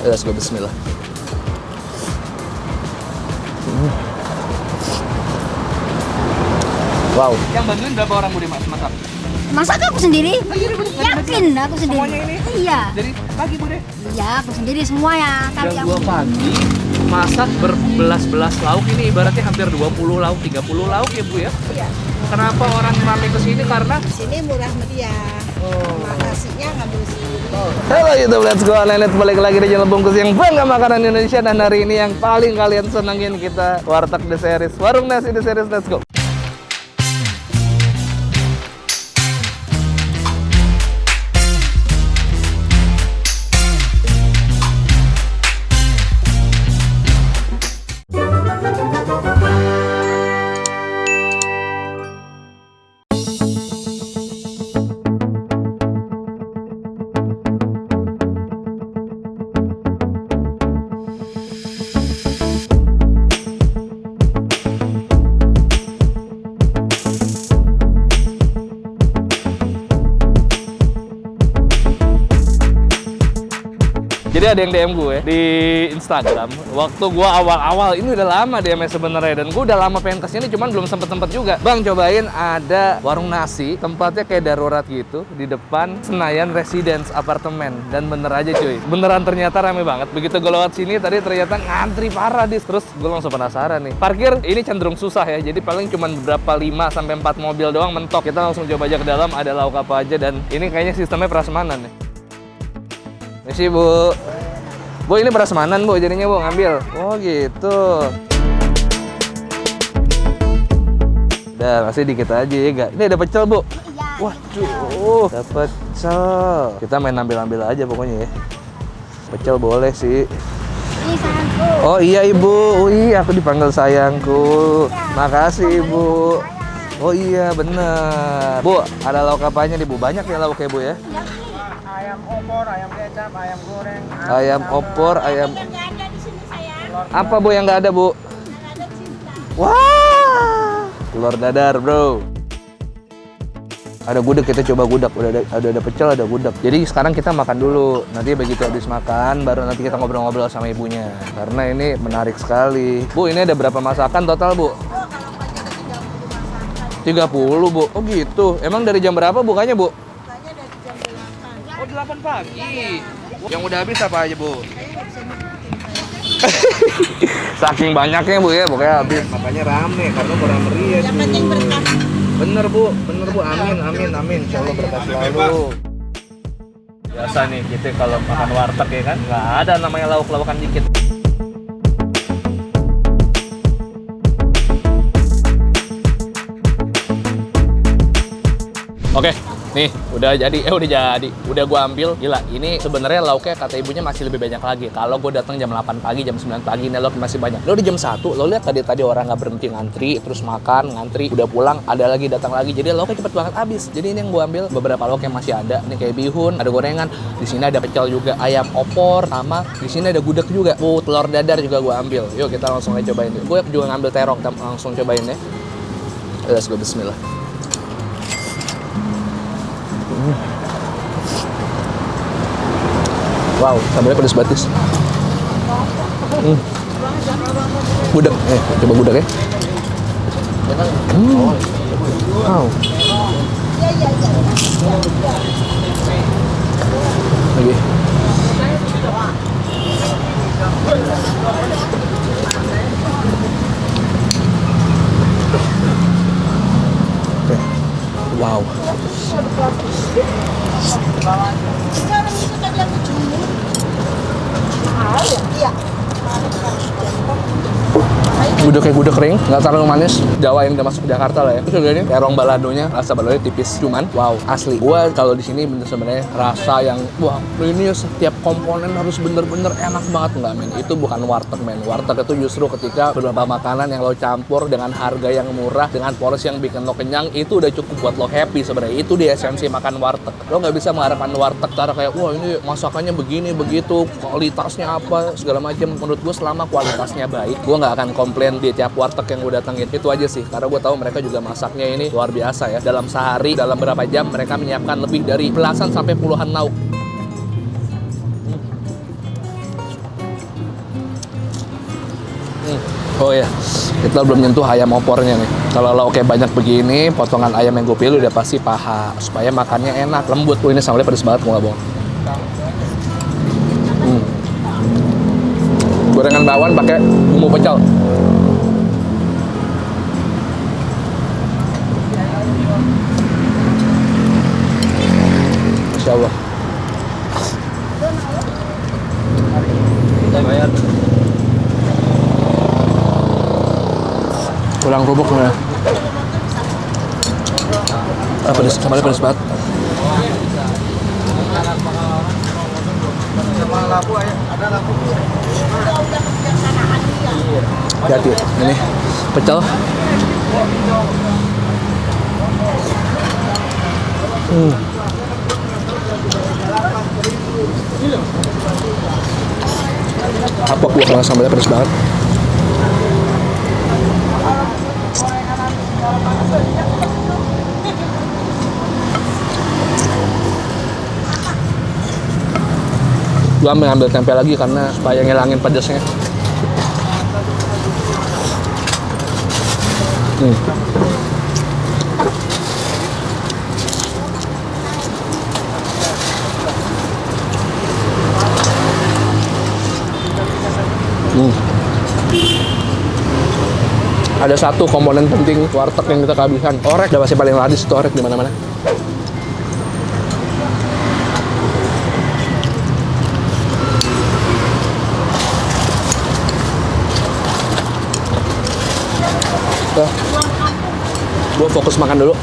Let's go, bismillah. Wow. Yang bantuin berapa orang Budi masak? Masak aku sendiri. Yakin aku sendiri. Semuanya ini? Iya. Dari pagi Budi? Iya, aku sendiri semua ya. Tapi Jam aku 2 pagi masak berbelas-belas lauk, ini ibaratnya hampir 20 lauk, 30 lauk ya Bu ya? Iya. Kenapa orang rame ke sini? Karena Di sini murah meriah. Sama nasinya ngambil sendiri. Halo YouTube, let's go Lelet, balik lagi di channel Bungkus yang bangga makanan Indonesia. Dan hari ini yang paling kalian senengin kita Warteg The Series, Warung Nasi The Series, let's go. Jadi ada yang DM gue di Instagram. Waktu gue awal-awal, ini udah lama DM-nya sebenarnya, dan gue udah lama pengen kesini, cuman belum sempet juga. Bang, cobain ada warung nasi, tempatnya kayak darurat gitu, di depan Senayan Residence Apartemen. Dan bener aja cuy, beneran ternyata rame banget. Begitu gue lewat sini tadi ternyata ngantri parah dis. Terus gue langsung penasaran nih. Parkir ini cenderung susah ya, jadi paling cuman beberapa 5-4 mobil doang mentok. Kita langsung coba aja ke dalam, ada lauk apa aja. Dan ini kayaknya sistemnya prasmanan nih. Misi Bu. Bu, ini prasmanan Bu, jadinya Bu ngambil. Oh gitu. Udah, masih dikit aja ya gak? Ini ada pecel Bu. Waduh, ada pecel. Kita main ambil-ambil aja pokoknya ya. Pecel boleh sih. ini sayangku. Oh iya Ibu, oh iya aku dipanggil sayangku. Makasih Ibu. Oh iya bener. Bu, ada lauk apanya nih Bu? Banyak ya lauknya Bu ya? Ayam opor, ayam kecap, ayam goreng. Ayam opor, ayam... Yang nggak ada di sini sayang. Apa Bu yang nggak ada Bu? Yang ada cinta. Wah, telur dadar bro. Ada gudeg, kita coba gudeg. Udah ada pecel, ada gudeg. Jadi sekarang kita makan dulu. Nanti begitu habis makan, baru nanti kita ngobrol-ngobrol sama ibunya. Karena ini menarik sekali. Bu, ini ada berapa masakan total Bu? Oh, kalau pagi ada 30 masakan. 30 Bu. Oh gitu. Emang dari jam berapa bukanya Bu? Bukanya dari jam 8. Oh 8 pagi. Yang udah habis apa aja Bu? Saya nggak bisa nyebutin. Saking banyaknya Bu ya, pokoknya habis. Makanya rame karena kurang meriah. Yang penting berkah. Bener Bu. Amin. Insya Allah berkah selalu. Biasa nih kita kalau makan warteg ya kan, nggak ada namanya lauk-laukan dikit. Oke, nih udah jadi. Udah gua ambil. Gila, ini sebenarnya lauknya kata ibunya masih lebih banyak lagi. Kalau gua datang jam 8 pagi, jam 9 pagi, ini lauk masih banyak. Lo di jam 1, lo lihat tadi orang nggak berhenti ngantri, terus makan, ngantri, udah pulang, ada lagi datang lagi. Jadi lauknya cepet banget habis. Jadi ini yang gua ambil beberapa lauk yang masih ada. Ini kayak bihun, ada gorengan, di sini ada pecel juga, ayam opor, sama di sini ada gudeg juga. Oh, telur dadar juga gua ambil. Yuk kita langsung aja cobain. Gue juga ngambil terong, kita langsung cobain ya. Let's go, bismillah. Wow, sambalnya pedas batis. Gudeg, coba gudeg ya. Wow. Lagi. Oke. Wow. Sekarang itu tadi aku jumur. Mahal ya? Iya. Gudeg kayak gudeg kering, nggak terlalu manis. Jawa yang udah masuk ke Jakarta lah ya. Terus udah ini terong baladonya, rasa baladonya tipis, cuman wow, asli. Gua kalau di sini bener sebenarnya rasa yang wah, ini setiap komponen harus bener-bener enak banget nggak men. Itu bukan warteg men. Warteg itu justru ketika beberapa makanan yang lo campur dengan harga yang murah, dengan porsi yang bikin lo kenyang, itu udah cukup buat lo happy sebenarnya. Itu di esensi makan warteg. Lo nggak bisa mengharapkan warteg cara kayak wah ini masakannya begini begitu, kualitasnya apa segala macam. Menurut gue selama kualitasnya baik, gue nggak akan komplain di tiap warteg yang gue datengin. Itu aja sih, karena gue tahu mereka juga masaknya ini luar biasa ya. Dalam sehari, dalam berapa jam mereka menyiapkan lebih dari belasan sampai puluhan lauk. Oh iya, kita belum nyentuh ayam opornya nih. Kalau lauknya banyak begini, potongan ayam yang gue pilih udah pasti paha. Supaya makannya enak, lembut. Ini sambalnya pedes banget, gue nggak bohong. Gorengan bakwan pakai bumbu pecel. Masya Allah. Kita bayar. Kurang kerupuk nih. Pedes, sambalnya pedes banget. Sama labu aja. Ada labu. Hati-hati, ini pecel. Apa gua kalau sambalnya pedes banget. Gua ambil tempe lagi karena supaya ngilangin pedasnya. Ada satu komponen penting warteg yang kita kehabisan. Orek udah pasti paling laris itu orek di mana-mana. Gue fokus makan dulu.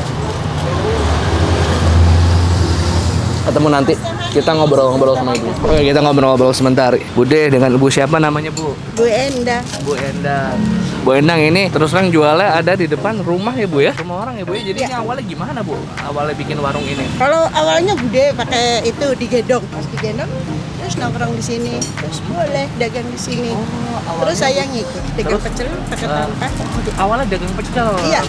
Ketemu nanti. Kita ngobrol-ngobrol sama ibu. Oke, kita ngobrol-ngobrol sebentar. Bude dengan ibu siapa namanya, Bu? Bu Endang. Bu Endang. Bu Endang ini terus terang jualnya ada di depan rumah ya, Bu ya? Rumah orang ya, Bu ya? Jadi ini awalnya gimana, Bu? Awalnya bikin warung ini? Kalau awalnya Bude pakai itu digendong, pas digendong terus nongkrong di sini, terus boleh dagang di sini. Terus saya ngikut dagang pecel pakai tampah. Awalnya dagang pecel. Iya,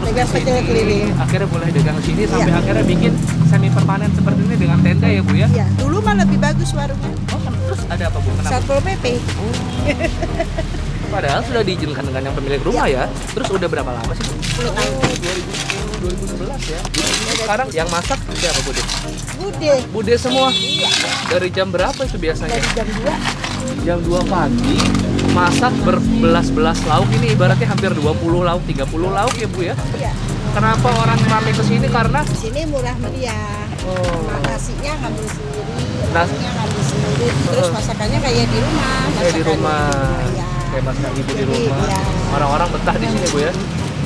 dagang pecel keliling. Akhirnya boleh dagang sini sampai Iya. akhirnya bikin semi permanen seperti ini dengan tenda ya, Bu ya? Iya, dulu mah lebih bagus warungnya. Oh, terus ada apa, Bu? Kenapa? Satpol PP. Padahal sudah diizinkan dengan yang pemilik rumah ya. Terus udah berapa lama sih, Bu? 10 tahun. 2011 ya. Sekarang yang masak siapa, Bude? Bude Bude semua? Dari jam berapa itu biasanya? dari jam 2. Jam 2 pagi masak berbelas-belas lauk. Ini ibaratnya hampir 20 lauk, 30 lauk ya, Bu ya. Iya. Kenapa orang ramai ke sini? Karena Di sini murah meriah. Nasinya ngambil sendiri, nasinya ngambil sendiri. Terus masakannya kayak di rumah. kayak di rumah. Iya. Kayak masak ibu di Jadi, rumah. iya. Orang-orang betah di sini, Bu ya.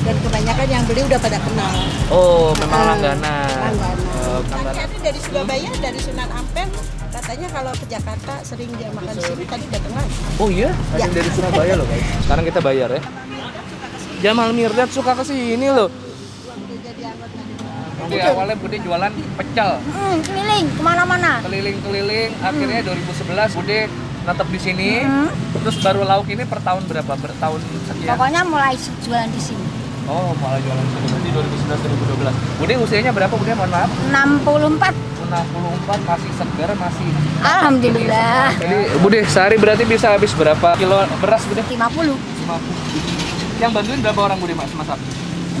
Dan kebanyakan yang beli udah pada kenal. Oh, memang langganan. Langganan. Oh, Tadi langganan. ada dari Surabaya, dari Sunan Ampel. Katanya kalau ke Jakarta sering dia makan di sini. Tadi datang lagi. Oh iya? Ada Ya. yang dari Surabaya loh, guys. Sekarang kita bayar ya. Jamal Mirdad suka ke sini loh. Udah jadi anggota. Oke, awalnya Bude jualan pecel. Keliling kemana-mana. Keliling-keliling, akhirnya 2011 Bude netep di sini. Terus baru lauk ini per tahun berapa? Per tahun sekian? Pokoknya mulai jualan di sini. Oh, malah jualan di sini. Berarti 2011 2012. Bude usianya berapa, Bude? Mohon maaf. 64. 64, masih segar, masih. Alhamdulillah. Jadi Bude sehari berarti bisa habis berapa kilo beras, Bude? 50. 50. Yang bantuin berapa orang, Bude, Mas masak?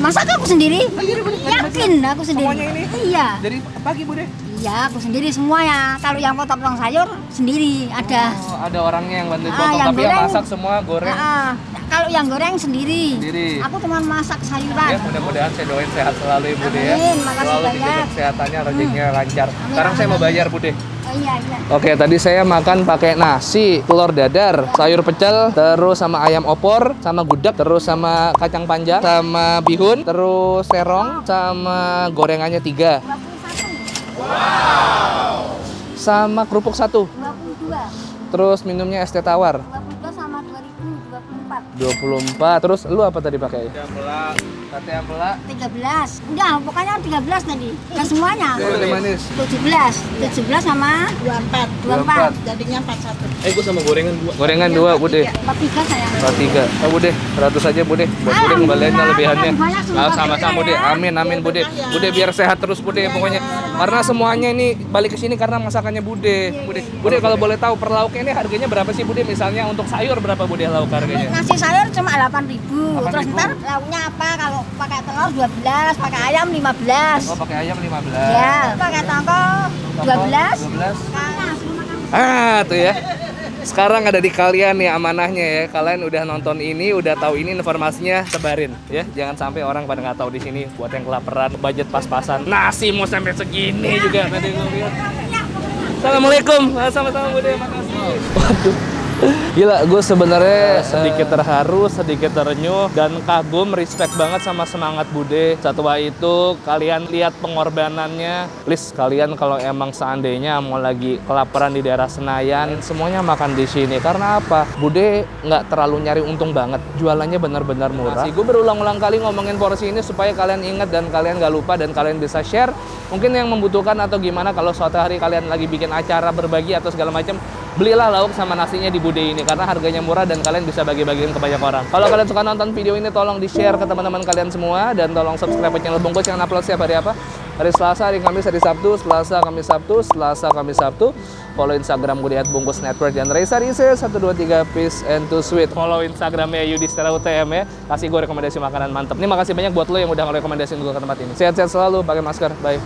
Masak aku sendiri. Yakin aku sendiri. Semuanya ini? Iya. Dari pagi, Bude? Iya, aku sendiri semuanya. Kalau yang potong-potong sayur sendiri ada. Oh, ada orangnya yang bantuin Ah, potong, yang tapi yang goreng. masak semua goreng. Kalau yang goreng sendiri. Sendiri. Aku cuma masak sayuran. Ya, mudah-mudahan saya doain sehat selalu ya, Bude ya. Amin, makasih Selalu banyak. dijaga kesehatannya, rezekinya lancar. Amin, Sekarang saya mau amin. bayar, Bude. Oh iya, iya. Oke, tadi saya makan pakai nasi, telur dadar, sayur pecel, terus sama ayam opor, sama gudeg, terus sama kacang panjang, sama bihun, terus terong, sama gorengannya 3. 21. Sama kerupuk 1. 22. Terus minumnya es teh tawar. 22 sama 2024. 24. Terus lu apa tadi pakai? Jam Sate ampela. 13. Enggak, pokoknya 13 tadi. Kan semuanya. Sate manis. 17 sama 24. 24. Jadinya 41. Gue sama gorengan 2. Gorengan 2, Bude. 43 sayang. 3. Oh, Bude, 100 aja, Bude. Buat Bude kembaliannya lebihannya. Banyak semua. Nah, sama-sama, Bude. Amin, amin, Bude. Bude biar sehat terus, Bude, pokoknya. Karena semuanya ini balik ke sini karena masakannya Bude. Bude, kalau boleh tahu per lauknya ini harganya berapa sih, Bude? Misalnya untuk sayur berapa, Bude, lauk harganya? Nasi sayur cuma 8.000. 8.000. Terus ntar lauknya apa? Kalau pakai telur 12, pakai ayam 15. Oh, pakai ayam 15. Ya, pakai tongkol 12. 12. Nah, Tuh ya. Sekarang ada di kalian nih amanahnya ya. Kalian udah nonton ini, udah tahu ini, informasinya sebarin ya. Jangan sampai orang pada nggak tahu di sini. Buat yang kelaparan, budget pas-pasan. Nasi mau sampai segini juga tadi gue lihat. Assalamualaikum. Sama-sama Bude, makasih. Waduh. Gila, gue sebenarnya sedikit terharu, sedikit terenyuh, dan kagum, respect banget sama semangat Bude. Setelah itu, kalian lihat pengorbanannya. Please, kalian kalau emang seandainya mau lagi kelaparan di daerah Senayan, semuanya makan di sini. Karena apa? Bude nggak terlalu nyari untung banget. Jualannya benar-benar murah. Gue berulang-ulang kali ngomongin porsi ini supaya kalian ingat dan kalian nggak lupa dan kalian bisa share. Mungkin yang membutuhkan atau gimana kalau suatu hari kalian lagi bikin acara berbagi atau segala macam, belilah lauk sama nasinya di Bude ini karena harganya murah dan kalian bisa bagi-bagiin ke banyak orang. Kalau kalian suka nonton video ini, tolong di-share ke teman-teman kalian semua dan tolong subscribe channel Bungkus yang upload setiap hari apa? Hari Selasa, hari Kamis, hari Sabtu, Selasa, Kamis, Sabtu, Selasa, Kamis, Sabtu. Follow Instagram gue di @bungkusnetwork dan Reza Rise 123 Peace and to Sweet. Follow Instagramnya Yudi Stella UTM ya. Kasih gue rekomendasi makanan mantep. Ini makasih banyak buat lo yang udah ngerekomendasiin gue ke tempat ini. Sehat-sehat selalu, pakai masker. Bye.